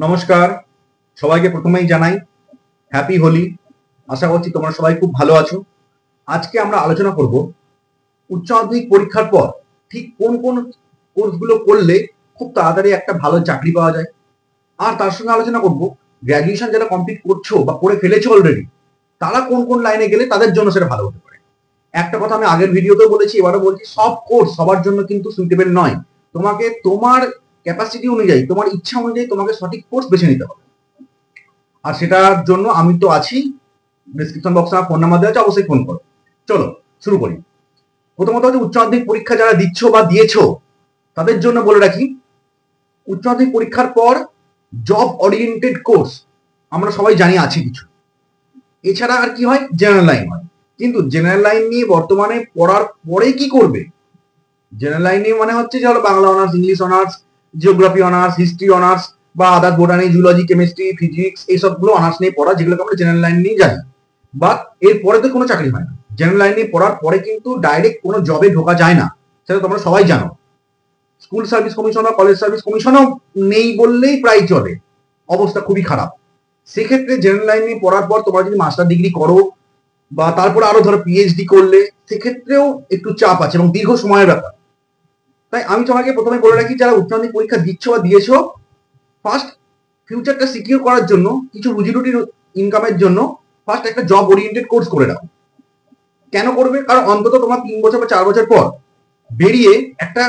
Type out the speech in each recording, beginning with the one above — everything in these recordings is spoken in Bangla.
নমস্কার, সবাইকে প্রথমেই জানাই হ্যাপি হোলি। আশা করছি তোমরা সবাই খুব ভালো আছো। আজকে আমরা আলোচনা করব উচ্চ মাধ্যমিক পরীক্ষার পর ঠিক কোন কোন কোর্সগুলো করলে খুব তাড়াতাড়ি একটা ভালো চাকরি পাওয়া যায়। আর তার সঙ্গে আলোচনা করব গ্র্যাজুয়েশন যারা কমপ্লিট করছো বা করে ফেলেছো অলরেডি, তারা কোন কোন লাইনে গেলে তাদের জন্য সেটা ভালো হতে পারে। একটা কথা আমি আগের ভিডিওতেও বলেছি, এবারও বলছি, সব কোর্স সবার জন্য কিন্তু সুইটেবল নয়। তোমাকে তোমার ক্যাপাসিটি অনুযায়ী, তোমার ইচ্ছা অনুযায়ী তোমাকে সঠিক কোর্স বেছে নিতে হবে। আর সেটার জন্য আমি তো আছি, ডিসক্রিপশন বক্সে আমার ফোন নাম্বার দেওয়া আছে, অবশ্যই ফোন করো। চলো শুরু করি। প্রথমত হচ্ছে উচ্চ মাধ্যমিক পরীক্ষা যারা দিচ্ছ বা দিয়েছো তাদের জন্য বলে রাখি, উচ্চ মাধ্যমিক পরীক্ষার পর জব ওরিয়েন্টেড কোর্স আমরা সবাই জানি আছে কিছু। এছাড়া আর কি হয়, জেনারেল লাইন হয়। কিন্তু জেনারেল লাইন নিয়ে বর্তমানে পড়ার পরে কি করবে? জেনারেল লাইন নিয়ে মানে হচ্ছে যে হলো Bangla honours, English honours, geography honours, history honours বা আদার বোটানি, জুলজি, কেমিস্ট্রি, ফিজিক্স, এইসবগুলো অনার্স নিয়ে পড়া, যেগুলোকে আমরা জেনারেল লাইন নিয়ে জানি। বাট এর পরে তো কোনো চাকরি হয় না। জেনারেল লাইন নিয়ে পড়ার পরে কিন্তু ডাইরেক্ট কোনো জবে ঢোকা যায় না, সেটা তোমরা সবাই জানো। স্কুল সার্ভিস কমিশন বা কলেজ সার্ভিস কমিশনও নেই বললেই প্রায় চলে, অবস্থা খুবই খারাপ। সেক্ষেত্রে জেনারেল লাইন নিয়ে পড়ার পর তোমরা যদি মাস্টার ডিগ্রি করো বা তারপরে আরো ধরো পিএইচডি করলে, সেক্ষেত্রেও একটু চাপ আছে এবং দীর্ঘ সময়ের ব্যাপার। তাই আমি তোমাকে প্রথমে বলে রাখি, যারা উচ্চ মাধ্যমিক পরীক্ষা দিচ্ছ বা দিয়েছো, ফার্স্ট ফিউচারটা সিকিউর করার জন্য, কিছু রুজি রুটির ইনকামের জন্য ফার্স্ট একটা জব ওরিয়েন্টেড কোর্স করে নাও। কেন করবে? কারণ অন্তত তোমার 3 বছর বা 4 বছর পর বেরিয়ে একটা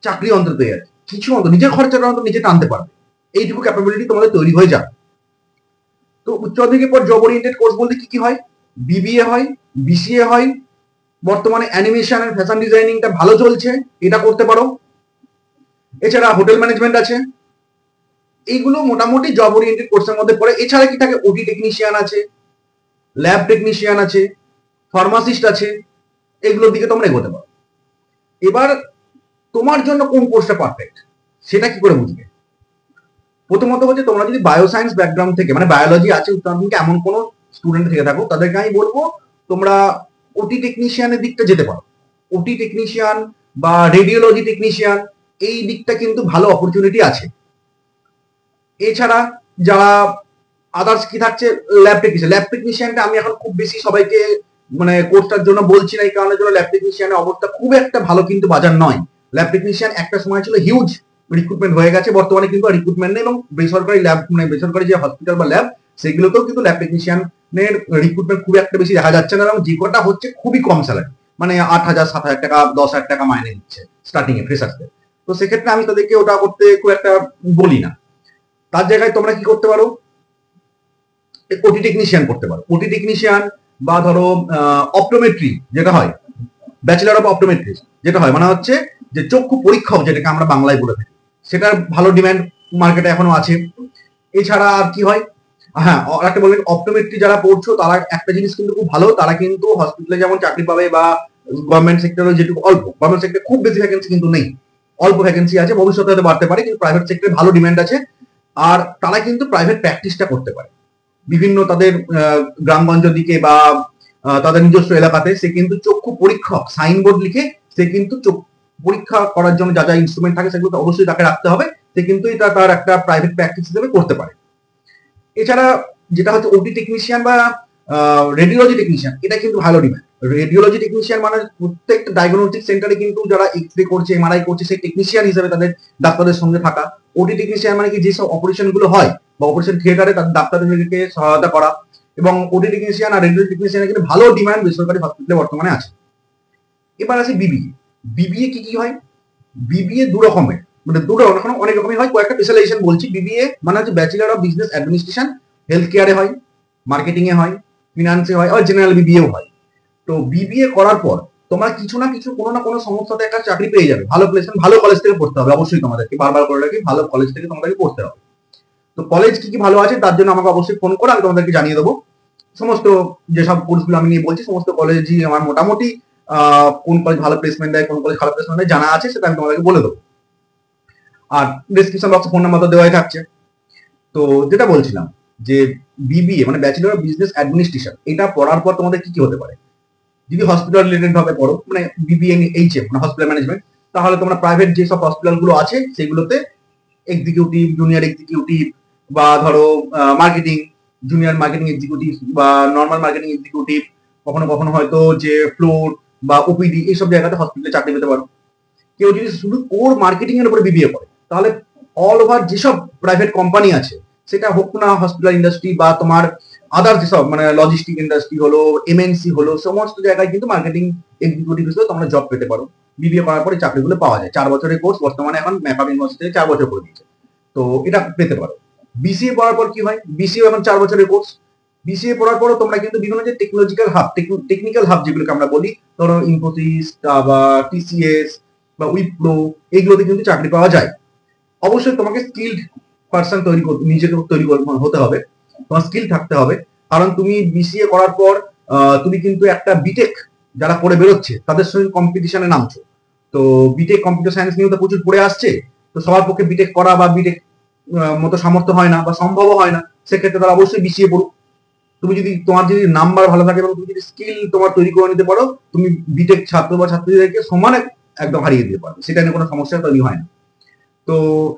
চাকরি অন্তত পেয়ে যাচ্ছে, কিছু অন্তত নিজের খরচাটা অন্তত নিজে টানতে পারবে, এইটুকু ক্যাপাবিলিটি তোমাদের তৈরি হয়ে যাবে। তো উচ্চ মাধ্যমিকের পর জব ওরিয়েন্টেড কোর্স বলতে কি কি হয়? বিবিএ হয়, বিসিএ হয়, বর্তমানে অ্যানিমেশন আর ফ্যাশন ডিজাইনিংটা ভালো চলছে, এটা করতে পারো। এছাড়া হোটেল ম্যানেজমেন্ট আছে। এইগুলো মোটামুটি জব ওরিয়েন্টেড কোর্সের মধ্যে পড়ে। এছাড়া কি থাকে, ওটি টেকনিশিয়ান আছে, ল্যাব টেকনিশিয়ান আছে, ফার্মাসিস্ট আছে, এগুলোর দিকে তোমরা এগোতে পারো। এবার তোমার জন্য কোন কোর্সটা পারফেক্ট সেটা কি করে বুঝবে? প্রথমত হচ্ছে, তোমরা যদি বায়োসায়েন্স ব্যাকগ্রাউন্ড থেকে, মানে বায়োলজি আছে উচ্চ মাধ্যমিকে এমন কোনো স্টুডেন্ট থেকে থাকো, তাদেরকে আমি বলবো তোমরা ওটি টেকনিশিয়ানের দিকটা যেতে পারো। ওটি টেকনিশিয়ান বা রেডিওলজি টেকনিশিয়ান, এই দিকটা কিন্তু ভালো অপরচুনিটি আছে। এছাড়া যারা আদার্স কি থাকছে, ল্যাব টেকনিশিয়ান। ল্যাব টেকনিশিয়ানটা আমি এখন খুব বেশি সবাইকে মানে কোর্সটার জন্য বলছি না, এই কারণের জন্য ল্যাব টেকনিশিয়ানের অবস্থা খুব একটা ভালো কিন্তু বাজার নয়। ল্যাব টেকনিশিয়ান একটা সময় ছিল হিউজ রিক্রুটমেন্ট হয়ে গেছে, বর্তমানে কিন্তু রিক্রুটমেন্ট নেই, এবং বেসরকারি ল্যাব মানে বেসরকারি যে হসপিটাল বা ল্যাব, সেগুলোতেও কিন্তু ল্যাব টেকনিশিয়ানের রিক্রুটমেন্ট খুব একটা বেশি দেখা যাচ্ছে না, এবং যে কটা হচ্ছে খুবই কম স্যালারি, মানে 8,000, 7,000 টাকা, 10,000 টাকা মাইনে দিচ্ছে স্টার্টিং এ ফ্রেশার্সদের। তো সেক্ষেত্রে আমি তাদেরকে ওটা করতে খুব একটা বলি না। তার জায়গায় তোমরা কি করতে পারো, ওটি টেকনিশিয়ান করতে পারো। ওটি টেকনিশিয়ান বা ধরো অপটোমেট্রি যেটা হয়, ব্যাচেলার অফ অপটোমেট্রি যেটা হয়, মানে হচ্ছে যে চক্ষু পরীক্ষক, যেটাকে আমরা বাংলায় বলে থাকি, সেটার ভালো ডিমান্ড মার্কেটে এখনো আছে। এছাড়া আর কি হয়, হ্যাঁ আর একটা বললেন, অপটোমেট্রি যারা পড়ছো তারা একটা জিনিস কিন্তু খুব ভালো, তারা কিন্তু হসপিটালে যেমন চাকরি পাবে বা গভর্নমেন্ট সেক্টরে যেটুকু অল্প, গভর্নমেন্ট সেক্টরে খুব বেশি ভ্যাকেন্সি কিন্তু নেই, অল্প ভ্যাকেন্সি আছে, ভবিষ্যতে হয়তো বাড়তে পারে, কিন্তু প্রাইভেট সেক্টরে ভালো ডিমান্ড আছে। আর তারা কিন্তু প্রাইভেট প্র্যাকটিসটা করতে পারে বিভিন্ন তাদের গ্রামগঞ্জের দিকে বা তাদের নিজস্ব এলাকাতে। সে কিন্তু চক্ষু পরীক্ষক সাইনবোর্ড লিখে, সে কিন্তু পরীক্ষা করার জন্য যা যা ইনস্ট্রুমেন্ট থাকে সেগুলো অবশ্যই তাকে রাখতে হবে, সে কিন্তু এটা তার একটা প্রাইভেট প্র্যাকটিস হিসেবে করতে পারে। এছাড়া যেটা হচ্ছে ওটি টেকনিশিয়ান বা রেডিওলজি টেকনিশিয়ান, এটা কিন্তু ভালো ডিমান্ড। রেডিওলজি টেকনিশিয়ান মানে প্রত্যেকটা ডায়াগনস্টিক সেন্টারে কিন্তু যারা এক্স রে করছে, এমআরআই করছে, সেই টেকনিশিয়ান হিসেবে তাদের ডাক্তারদের সঙ্গে থাকা। ওটি টেকনিশিয়ান মানে কি, যেসব অপারেশন গুলো হয় বা অপারেশন থিয়েটারে তাদের ডাক্তারদেরকে সহায়তা করা। এবং ওটি টেকনিশিয়ান আর রেডিও টেকনিশিয়ানের কিন্তু ভালো ডিমান্ড বেসরকারি হসপিটালে বর্তমানে আছে। এবার আছে বিবিএ। বিবিএ কি কি হয়? বিবিএ দু রকমের, মানে দুটো অনেক রকমের হয়, কয়েকটা স্পেশালাইজেশন বলছি। বিবিএ মানে হচ্ছে bachelor of business administration, health কেয়ারে হয়, মার্কেটিং এ হয়, ফিনান্সে হয়, আর জেনারেল বিবিএও হয়। তো বিবিএ করার পর তোমরা কিছু না কিছু, কোনো না কোনো সংস্থাতে একটা চাকরি পেয়ে যাবে, ভালো প্লেসমেন্ট, ভালো কলেজ থেকে পড়তে হবে অবশ্যই, তোমাদেরকে বারবার করে রাখি, ভালো কলেজ থেকে তোমাদেরকে পড়তে হবে। তো কলেজ কি কি ভালো আছে তার জন্য আমাকে অবশ্যই ফোন করে আমি তোমাদেরকে জানিয়ে দেবো। সমস্ত যেসব কোর্সগুলো আমি নিয়ে বলছি, সমস্ত কলেজই আমার মোটামুটি কোন কলেজ ভালো প্লেসমেন্ট দেয়, কোন কলেজ খারাপ প্লেসমেন্ট দেয় জানা আছে, সেটা আমি তোমাদেরকে বলে দেবো। আর ডিসক্রিপশন বক্সে ফোন নাম্বার তো দেওয়াই থাকছে। তো যেটা বলছিলাম, যে বিবিএ মানে ব্যাচেলর অফ বিজনেস অ্যাডমিনিস্ট্রেশন, এটা পড়ার পর তোমাদের কি কি হতে পারে? যদি হসপিটাল রিলেটেড ভাবে পড়ো, মানে বিবিএ এইচএম মানে হসপিটাল ম্যানেজমেন্ট, তাহলে তোমরা প্রাইভেট যেসব হসপিটাল গুলো আছে সেগুলোতে এক্সিকিউটিভ, জুনিয়র এক্সিকিউটিভ বা ধরো মার্কেটিং, জুনিয়র মার্কেটিং এক্সিকিউটিভ বা নর্মাল মার্কেটিং এক্সিকিউটিভ, কখনো কখনো হয়তো যে ফ্লোর বা ওপিডি এইসব জায়গাতে হসপিটালে চাকরি পেতে পারো। কেউ যদি শুধু কোর মার্কেটিং এর উপরে বিবিএ করে, তাহলে অল ওভার যেসব প্রাইভেট কোম্পানি আছে, সেটা হোক না হসপিটাল ইন্ডাস্ট্রি বা তোমার আদার যেসব মানে লজিস্টিক ইন্ডাস্ট্রি হলো, এমএনসি হলো, সমস্ত জায়গায় কিন্তু মার্কেটিং এক্সিকিউটিভ হিসেবে তোমরা জব পেতে পারো। বিবিএ করার পরে চাকরিগুলো পাওয়া যায়। 4 বছরের কোর্স বর্তমানে এখন ম্যাকআপ ইউনিভার্সিটি থেকে 4 বছর করে দিয়েছে। তো এটা পেতে পারো। বিসিএ পড়ার পর কি হয়, বিসিএ এখন 4 বছরের কোর্স। বিসিএ পড়ার পরও তোমরা কিন্তু বিভিন্ন যে টেকনোলজিক্যাল হাব, টেকনিক্যাল হাব যেগুলোকে আমরা বলি, ধরো ইনফোসিস বা টিসিএস বা উইপ্রো, এইগুলোতে কিন্তু চাকরি পাওয়া যায়। অবশ্যই তোমাকে স্কিল্ড পার্সন তৈরি করতে, নিজেকে তৈরি হতে হবে, তোমার স্কিল থাকতে হবে। কারণ তুমি বিসিএ করার পর তুমি কিন্তু একটা বিটেক যারা করে বেরোচ্ছে তাদের সঙ্গে কম্পিটিশনে নামছো। তো বিটেক কম্পিউটার সায়েন্স নিয়েও তো প্রচুর পড়ে আসছে। তো সবার পক্ষে বিটেক করা বা বিটেক মতো সামর্থ্য হয় না বা সম্ভবও হয় না। সেক্ষেত্রে তারা অবশ্যই বিসিএ পড়ুক। তুমি যদি তোমার যদি নাম্বার ভালো থাকে এবং তুমি যদি স্কিল তোমার তৈরি করে নিতে পারো, তুমি বিটেক ছাত্র বা ছাত্রীদেরকে সমানে একদম হারিয়ে দিতে পারবে, সেটা নিয়ে কোনো সমস্যা তৈরি হয় না। তো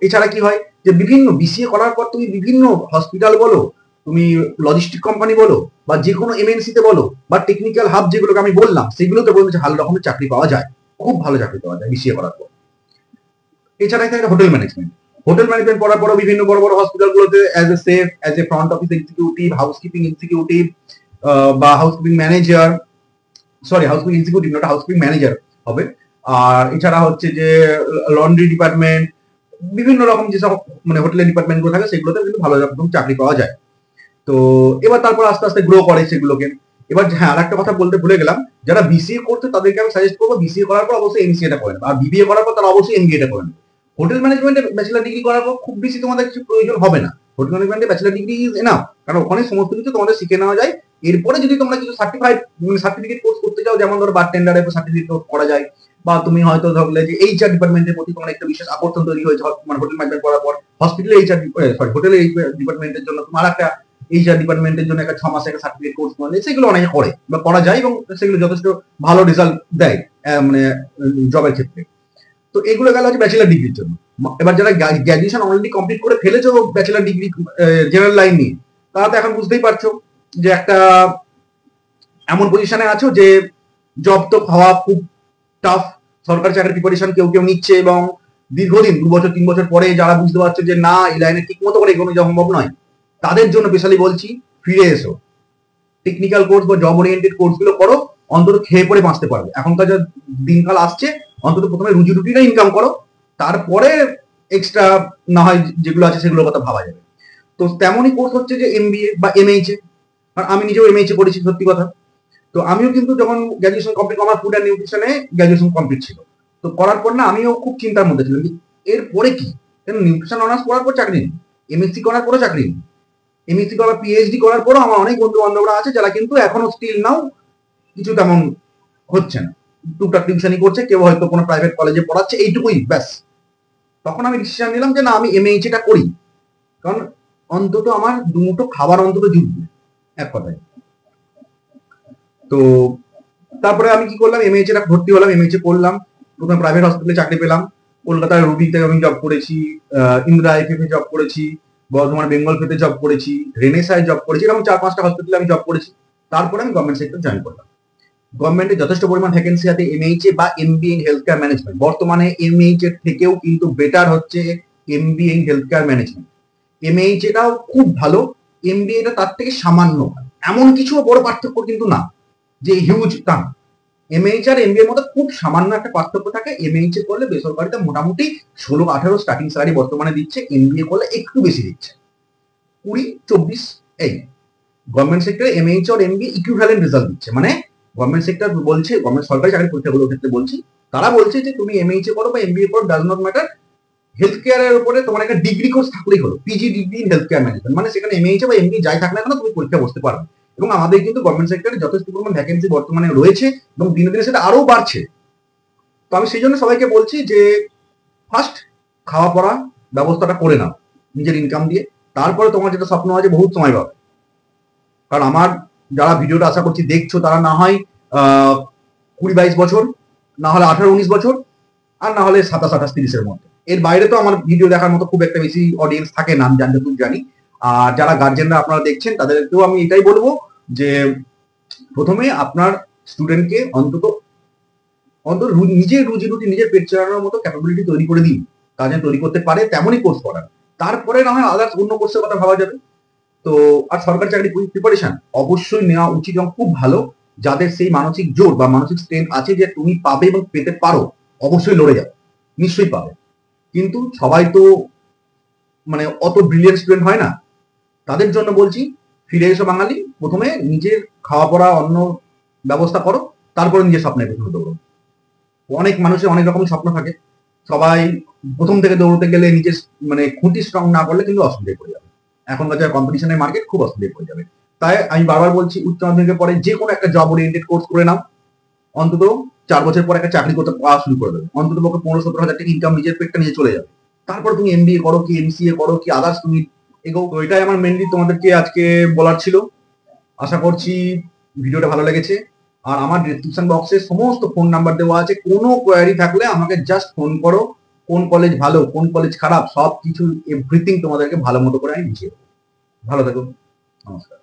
এছাড়া কি হয় যে বিভিন্ন বিসিএ করার পর তুমি বিভিন্ন হসপিটাল বলো, তুমি লজিস্টিক কোম্পানি বলো বা যে কোনো এমএনসি তে বলো বা টেকনিক্যাল হাব যেগুলোকে আমি বললাম, সেগুলোতে বলতে ভালো রকমের চাকরি পাওয়া যায়, খুব ভালো চাকরি পাওয়া যায় বিসিএ করার পর। এছাড়াই থাকে হোটেল ম্যানেজমেন্ট। হোটেল ম্যানেজমেন্ট পড়ার পরও বিভিন্ন বড় বড় হসপিটালগুলোতে as a chef, as a front office executive, housekeeping executive বা housekeeping manager, sorry housekeeping executive not housekeeping manager হবে। আর এছাড়া হচ্ছে যে লন্ড্রি ডিপার্টমেন্ট, বিভিন্ন রকম যেসব মানে হোটেলের ডিপার্টমেন্ট গুলো থাকে সেগুলোতে কিন্তু ভালো রকম চাকরি পাওয়া যায়। তো এবার তারপর আস্তে আস্তে গ্রো করে সেগুলোকে। এবার হ্যাঁ, আর একটা কথা বলতে ভুলে গেলাম, যারা বিসিএ করছে তাদেরকে আমি সাজেস্ট করবো বিসিএ করার পর অবশ্যই এমসিএটা করেন, আর বিবিএ করার পর তারা অবশ্যই এমবিএটা করেন। হোটেল ম্যানেজমেন্টে ব্যাচেলার ডিগ্রি করার পর খুব বেশি তোমাদের কিছু প্রয়োজন হবে না। হোটেল ম্যানেজমেন্টে ব্যাচেলার ডিগ্রি ইজ এনাফ, কারণ ওখানে সমস্ত কিছু তোমাদের শিখে নেওয়া যায়। এরপরে যদি তোমরা কিছু সার্টিফিকেট কোর্স করতে চাও, যেমন ধরো বারটেন্ডারের সার্টিফিকেট কোর্স করা যায়, বা তুমি হয়তো ধরলে যে এইচআর ডিপার্টমেন্টের প্রতি তোমার একটা বিশেষ আকর্ষণ তৈরি হয়েছে মানে হোটেল ম্যানেজমেন্ট করার পর, হসপিটালে এইচআর সরি হোটেলের ডিপার্টমেন্টের জন্য তোমার একটা এইচআর ডিপার্টমেন্টের জন্য একটা 6 মাসের একটা সার্টিফিকেট কোর্স করে, সেগুলো অনেকে করে বা করা যায় এবং সেগুলো যথেষ্ট ভালো রেজাল্ট দেয় মানে জবের ক্ষেত্রে। তো এগুলো গেল হচ্ছে ব্যাচেলার ডিগ্রির জন্য। এবার যারা গ্র্যাজুয়েশন অলরেডি কমপ্লিট করে ফেলেছো ব্যাচেলার ডিগ্রি জেনারেল লাইন নিয়ে, তারা তো এখন বুঝতেই পারছো যে একটা এমন পজিশনে আছো যে জব তো হওয়া খুব টাফ। সরকারি চাকরির প্রিপারেশন কেউ কেউ নিচ্ছে এবং দীর্ঘদিন 2 বছর 3 বছর পরে যারা বুঝতে পারছে যে না এই লাইনে ঠিক মতো করে এগোনো সম্ভব নয়, তাদের জন্য স্পেশালি বলছি ফিরে এসো, টেকনিক্যাল কোর্স বা জব ওরিয়েন্টেড কোর্স গুলো করো, অন্তত খেয়ে পরে বাঁচতে পারবে। এখনকার যা দিনকাল আসছে, অন্তত প্রথমে রুজি রুটিটা ইনকাম করো, তারপরে এক্সট্রা না হয় যেগুলো আছে সেগুলোর কথা ভাবা যাবে। তো তেমনই কোর্স হচ্ছে যে এমবিএ বা এমএইচএ। আর আমি নিজেও এমএইচএ করেছি, সত্যি কথা। তো আমিও কিন্তু যখন গ্র্যাজুয়েশন কমপ্লিট, আমার ফুড অ্যান্ড নিউট্রিশনে গ্র্যাজুয়েশন কমপ্লিট ছিল। তো করার পর না আমিও খুব চিন্তার মধ্যে ছিলাম যে এরপরে কি, কেন নিউট্রিশন অনার্স করার পর চাকরি নেই, এমএসসি করার পরও চাকরি নেই, এমএসসি করার পিএইচডি করার পরও আমার অনেক বন্ধু বান্ধবরা আছে যারা কিন্তু এখনো স্টিল নাও কিছু তেমন হচ্ছে না, টুকটাক টিউশনই করছে, কেউ হয়তো কোনো প্রাইভেট কলেজে পড়াচ্ছে, এইটুকুই ব্যাস। তখন আমি ডিসিশন নিলাম যে না, আমি এমএইচএটা করি, কারণ অন্তত আমার দুমুঠো খাবার অন্তত জুটবে, এক কথায়। তো তারপরে আমি কি করলাম, এমএইচএটা ভর্তি হলাম, এমএইচএ করলাম, প্রথমে প্রাইভেট হসপিটালে চাকরি পেলাম। কলকাতার রুবিতে আমি জব করেছি, ইন্দিরা আইপিএফে জব করেছি, বর্ধমান বেঙ্গল ফেতে জব করেছি, রেনেসায় জব করেছি, এরকম 4-5টা হসপিটালে আমি জব করেছি। তারপরে আমি গভর্নমেন্ট সেক্টর জয়েন করলাম। গভর্নমেন্টে যথেষ্ট পরিমাণ ভ্যাকেন্সি আছে এমএইচএ বা MBA in health care management. বর্তমানে এমএইচএ থেকেও কিন্তু বেটার হচ্ছে MBA in health care management. এমএইচএটাও খুব ভালো, এমবিএটা তার থেকে সামান্য ভালো। এমন কিছু বড় পার্থক্য কিন্তু না যে হিউজ, তা এমএইচ আর এমবিএর মধ্যে খুব সামান্য একটা পার্থক্য থাকে। এমএইচএ করলে বেসরকারিতে মোটামুটি 16-18 স্টার্টিং স্যালারি বর্তমানে দিচ্ছে, এমবিএ করলে একটু বেশি দিচ্ছে, 20-24 এই। গভর্নমেন্ট সেক্টরে এমএইচ আর এমবিএ ইকুইভ্যালেন্ট রেজাল্ট দিচ্ছে, মানে গভর্নমেন্ট সেক্টর বলছে, গভর্নমেন্ট সরকারি চাকরি পরীক্ষাগুলোর ক্ষেত্রে বলছি, তারা বলছে যে তুমি এমএইচএ করো বা এমবিএ করো, ডাজ নট ম্যাটার, হেলথ কেয়ারের উপরে তোমার একটা ডিগ্রি কোর্স থাকলেই হলো, PG degree in health care management, মানে সেখানে এমএইচএ বা এমবি যাই থাক না কেন তুমি পরীক্ষা বসতে পারবে। এবং আমাদের কিন্তু গভর্নমেন্ট সেক্টরে যথেষ্ট পরিমাণ ভ্যাকেন্সি বর্তমানে রয়েছে এবং দিনে দিনে সেটা আরো বাড়ছে। তো আমি সেই জন্য সবাইকে বলছি যে ফার্স্ট খাওয়া পড়া ব্যবস্থাটা করে নাও নিজের ইনকাম দিয়ে, তারপরে তোমার যেটা স্বপ্ন আছে বহুত সময় পাবে। কারণ আমার যারা ভিডিওটা আশা করছি দেখছো, তারা না হয় 20-22 বছর, না হলে 18-19 বছর, আর না হলে 27-28-30-এর মধ্যে। এর বাইরে তো আমার ভিডিও দেখার মতো খুব একটা বেশি অডিয়েন্স থাকে না, আমি যতদূর জানি। আর যারা গার্জেনরা আপনারা দেখছেন তাদেরকেও আমি এটাই বলবো যে প্রথমে আপনার স্টুডেন্টকে অন্তত অন্তত নিজের রুজি রুটি নিজের পেট চালানোর মতো ক্যাপাবিলিটি তৈরি করে দিন, তা যেন তৈরি করতে পারে তেমনই কোর্স করান। তারপরে না হয় আদার্স অন্য কোর্সের কথা ভাবা যাবে। তো আর সরকারি চাকরি প্রিপারেশন অবশ্যই নেওয়া উচিত এবং খুব ভালো। যাদের সেই মানসিক জোর বা মানসিক স্ট্রেংথ আছে যে তুমি পাবে এবং পেতে পারো, অবশ্যই লড়ে যাও, নিশ্চয়ই পাবে। কিন্তু সবাই তো মানে অত ব্রিলিয়েন্ট স্টুডেন্ট হয় না। তাদের জন্য বলছি, ফিরে এসো বাঙালি, প্রথমে নিজের খাওয়া পড়া অন্য ব্যবস্থা করো, তারপরে নিজের স্বপ্নের পেছনে দৌড়ো। অনেক মানুষের অনেক রকম স্বপ্ন থাকে, সবাই প্রথম থেকে দৌড়তে গেলে নিজের মানে খুঁটি স্ট্রং না করলে কিন্তু অসুবিধায় পড়ে যাবে। এখনকার যা কম্পিটিশনের মার্কেট, খুব অসুবিধায় পড়ে যাবে। তাই আমি বারবার বলছি, উচ্চ মাধ্যমিকের পরে যে কোনো একটা জব ওরিয়েন্টেড কোর্স করে নাও। অন্তত 4 বছর পর একটা চাকরি করতে পাওয়া শুরু করে দেবে, অন্তত পক্ষে 15-17 হাজার টাকা ইনকাম নিজের পেটটা নিয়ে চলে যাবে। তারপর তুমি এমবিএ করো কি এমসিএ করো কি আদার্স তুমি এগো। তো এটাই আমার মেনলি তোমাদেরকে আজকে বলার ছিল। আশা করছি ভিডিওটা ভালো লেগেছে। আর আমার ডিসক্রিপশন বক্সে সমস্ত ফোন নাম্বার দেওয়া আছে, কোনো কোয়ারি থাকলে আমাকে জাস্ট ফোন করো। কোন কলেজ ভালো কোন কলেজ খারাপ সব কিছু এভরিথিং তোমাদেরকে ভালো মতো করে আমি বুঝিয়ে দেবো। ভালো থাকো, নমস্কার।